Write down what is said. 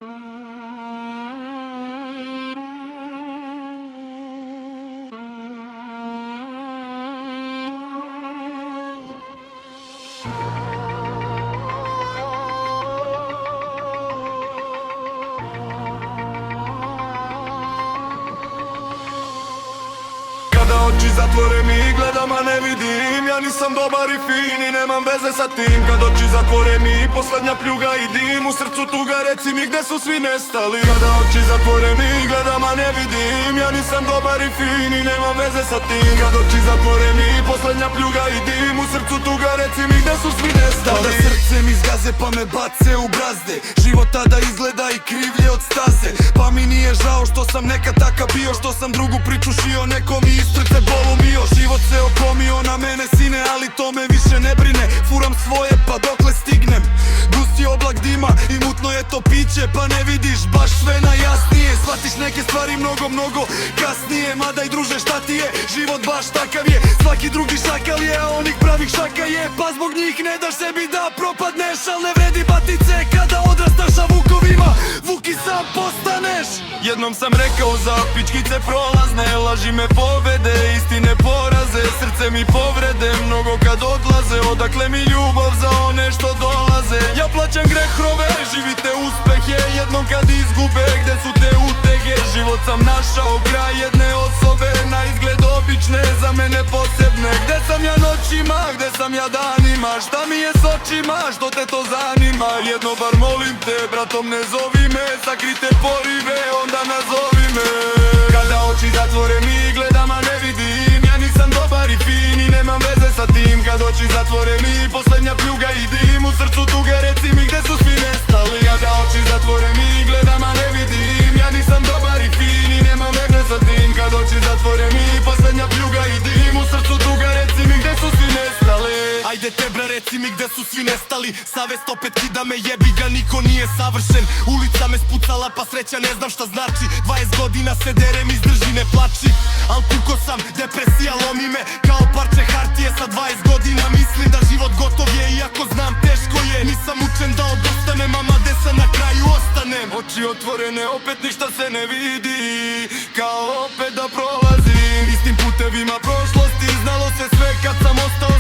Kada oči zatvorem i gledam, a ne vidim, ja nisam dobar i fin i nemam veze sa tim. Kad oči zatvorem i posljednja pljuga i dim, u srcu tuga, reci mi gde su svi nestali. Kada oči zatvorem i gledam, a ne vidim, ja nisam dobar i fin i nemam veze sa tim. Kad oči zatvorem i posljednja pljuga i dim, u srcu tuga, reci mi gde su svi nestali. Kada srce mi zgaze pa me bace u brazde, život tada izgleda i krivlje od staze. Pa mi nije žao što sam nekad takav bio, što sam drugu priču šio, neko mi iz srce bolu mio. Život se okomio na mene sine, ali to me više ne brine. Furam svoje pa dokle stignem, gusti oblak dima i mutno je to piće, pa ne vidiš baš sve najjasnije. Shvatiš neke stvari mnogo kasnije, mada i druže šta ti je, život baš takav je. Svaki drugi šakal je, a onih pravih šaka je, pa zbog njih ne daš sebi da propadneš. Al ne vredi batice kada odrastaš, a vukovima vuki sam postaneš. Jednom sam rekao za pičkice prolazne, laži me povede, istine poraze, srce mi povrede mnogo kad odlaze. Odakle mi ljubav za one što dolaze? Ja plaćam grehrove, živite uspehe, jednom kad izgube, gde su te utege? Život sam našao kraj jedne osobe, na izgled obične, za mene posebne. Gde sam ja noćima, gde sam ja danima, šta mi je s očima, što te to zanima? Jedno bar molim te, bratom ne zovi me, sakrite porive, onda nazovi me. Kada oči zatvorem i gledam, a ne vidim, ja nisam dobar i fin i nemam veze sa tim. Kad oči zatvorem i posljednja pljuga i dim, u srcu tuga, reci mi gde su svi nestali. Kada oči zatvorem i gledam, a ne vidim, ja nisam dobar i fin i nemam veze sa tim. Kad oči zatvorem i posljednja pljuga i dim, u srcu tuga, reci mi gde su svi nestali. Ajde tebra, reci mi gde su svi nestali. Savest opet kida me, jebi ga, niko nije savršen. Ulica me spucala pa sreća ne znam šta znači. 20 godina se derem, izdrži ne plači. Al puko sam, depresija lomi me kao parče hartije. Sa 20 godina mislim da život gotov je, iako znam teško je. Nisam učen da odostanem, ama gde sam na kraju ostanem. Oči otvorene, opet ništa se ne vidi, kao opet da prolazim istim putevima prošlosti. Znalo se sve kad sam ostao